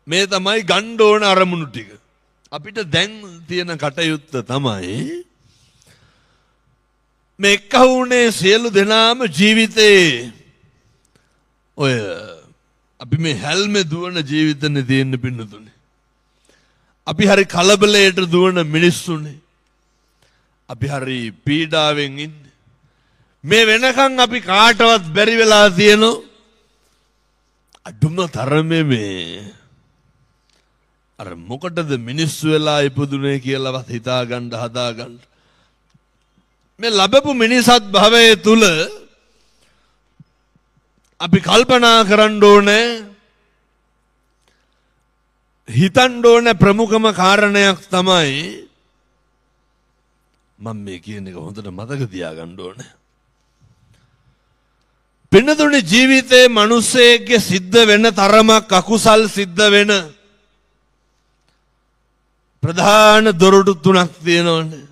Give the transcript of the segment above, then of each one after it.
මේ තමයි ගන්න ඕන අරමුණු ටික. අපිට දැන් තියෙන කටයුත්ත තමයි මේ එක්කහුනේ සියලු දෙනාම ජීවිතේ ඔය අපි මේ හැල්මේ දුවන ජීවිතනේ තියෙන්න පින්නතුනේ. අපි හරි කලබලයට දුවන මිනිස්සුනේ. අපි හරි පීඩාවෙන් ඉන්නේ. මේ වෙනකන් අපි කාටවත් බැරි වෙලා තියෙනවා. අදුම තරමේ මේ අර මොකටද මිනිස්සු වෙලා ඉපදුනේ කියලාවත් හිතා ගන්න හදා ගන්න. මේ ලැබපු මිනිසත් භවයේ තුල අපි කල්පනා කරන්න ඕනේ හිතන්න ඕනේ ප්‍රමුඛම කාරණයක් තමයි මම මේ කියන එක හොඳට මතක තියාගන්න ඕනේ. පින්නතුනේ ජීවිතේ මිනිස්සෙක්ගේ සිද්ධ වෙන තරමක් අකුසල් සිද්ධ වෙන ප්‍රධාන දොරටු තුනක් තියෙනවනේ.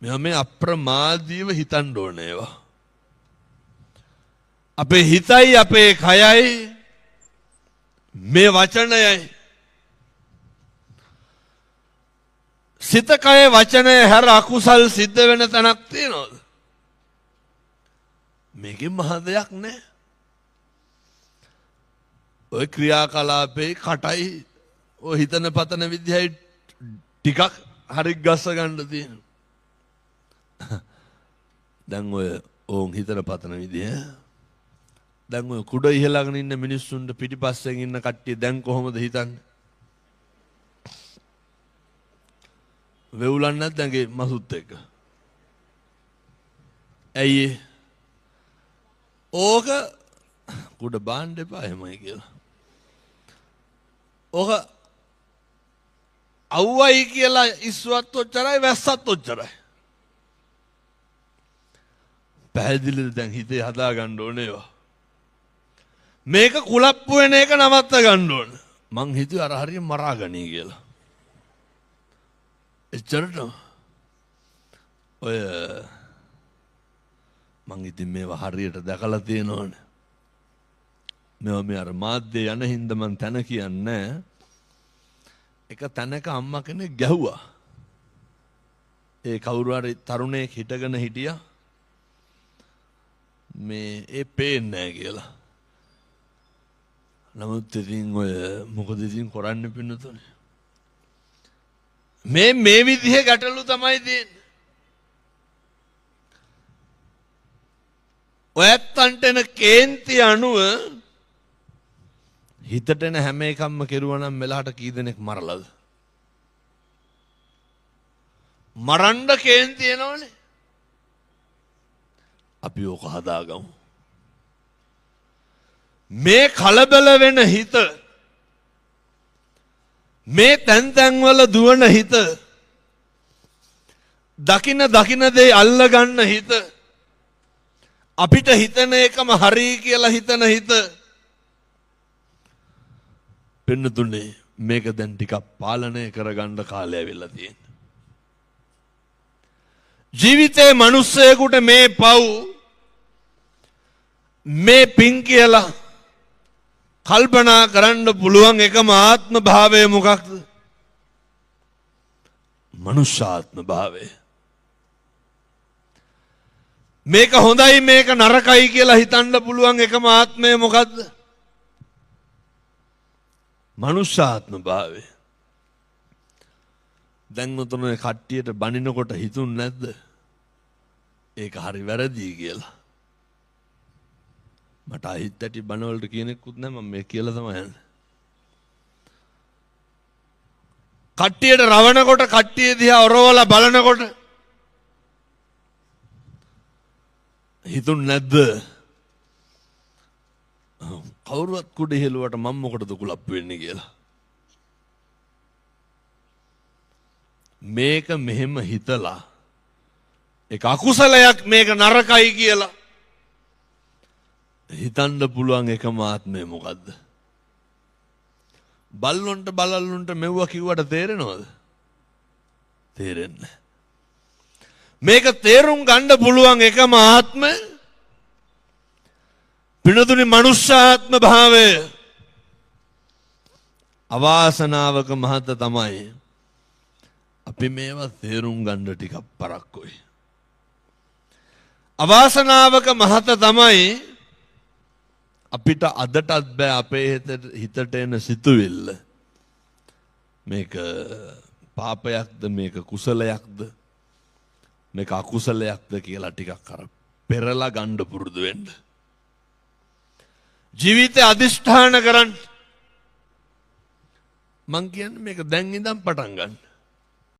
මේ අප්‍රමාදීව හිතන්න ඕනේ ඒවා. අපේ හිතයි අපේ කයයි මේ වචනයයි සිත කය වචනය හැර අකුසල් සිද්ධ වෙන තැනක් තියෙනවද? මේකෙන් මහ දෙයක් නැහැ. ඔය ක්‍රියාකලාපේ කටයි ඔය හිතන පතන විදිහයි ටිකක් හරි ගස්ස ගන්න තියෙනවා. දැන් ඔය ඕන් හිතන පතන විදිහ දැන් ඔය කුඩ ඉහළගෙන ඉන්න මිනිස්සුන්ට පිටිපස්සෙන් ඉන්න කට්ටිය දැන් කොහොමද හිතන්නේ? වෙවුලන්නේ නැත්නම් ඇඟේ මසුත් එක්ක. ඇයි ඕක කුඩ බාන්න එපා එහෙමයි කියලා. ඕක අවුවයි කියලා ඉස්සුවත් ඔච්චරයි වැස්සත් ඔච්චරයි. පැහැදිලිද දැන් හිතේ හදා ගන්න ඕනේ ඒවා. මේක කුලප්පු වෙන එක නවත්ත ගන්න ඕන. මං හිතුවේ අර හරිය මරා ගනී කියලා. එච්චරට ඔය මං ඉතින් මේවා හරියට දැකලා තියෙනවනේ. මේවා මේ අර මාධ්‍ය යන හින්දා මං තන කියන්නේ එක තැනක අම්මා කෙනෙක් ගැහුවා. ඒ කවුරු හරි තරුණයෙක් හිටගෙන හිටියා. මේ ඒ පේන්නේ නැහැ කියලා. නමුත් ඉතින් ඔය මොකද ඉතින් කරන්න පින්නතුනේ. මේ විදිහේ ගැටලු තමයි තියෙන්නේ. ඔයත්තන්ට එන කේන්ති අනුව හිතට එන හැම එකක්ම කෙරුවා නම් මෙලහට කී දෙනෙක් මරලාද? මරන්න කේන්ති එනවනේ. අපි ඕක හදාගමු. මේ කලබල වෙන හිත මේ තැන් වල දුවන හිත දකින දේ අල්ල ගන්න හිත අපිට හිතන එකම හරි කියලා හිතන හිත පින්නතුනේ මේක දැන් ටිකක් පාලනය කරගන්න කාලය ඇවිල්ලා තියෙනවා. ජීවිතේ මිනිස්සෙකුට මේ පව් මේ පින් කියලා කල්පනා කරන්න පුළුවන් එකම ආත්ම භාවය මොකක්ද? මනුෂ්‍යාත්ම භාවය. මේක හොඳයි මේක නරකයි කියලා හිතන්න පුළුවන් එකම ආත්මය මොකද්ද? මනුෂ්‍යාත්ම භාවය. දැන් උතන කට්ටියට බනිනකොට හිතුන්නේ නැද්ද? ඒක හරි වැරදි කියලා. මට අහිත් ඇටි බනවලට කියනෙකුත් නැහැ මම මේ කියලා තමයි යන්නේ. කට්ටියට රවණකොට කට්ටිය දිහා ඔරවලා බලනකොට හිතුන්නේ නැද්ද? කවුරුවත් කුඩ ඉහෙලුවට මම මොකටද කුලප්පු වෙන්නේ කියලා. මේක මෙහෙම හිතලා ඒක අකුසලයක් මේක නරකයි කියලා හිතන්න පුළුවන් එකම ආත්මය මොකද්ද? බල්ලොන්ට බලල්ලොන්ට මෙව්වා කිව්වට තේරෙනවද? තේරෙන්නේ. මේක තේරුම් ගන්න පුළුවන් එකම ආත්මය පිනතුනි මනුෂ්‍යාත්ම භාවය. අවාසනාවක මහත තමයි අපි මේවා තේරුම් ගන්න ටිකක් පරක්කුයි. අවාසනාවක මහත තමයි අපිට අදටත් බෑ අපේ හිතට එන සිතුවිල්ල මේක පාපයක්ද මේක කුසලයක්ද මේක අකුසලයක්ද කියලා ටිකක් අර පෙරලා ගන්න පුරුදු වෙන්න. ජීවිතේ අදිෂ්ඨාන කරන්න. මං කියන්නේ මේක දැන් ඉඳන් පටන් ගන්න.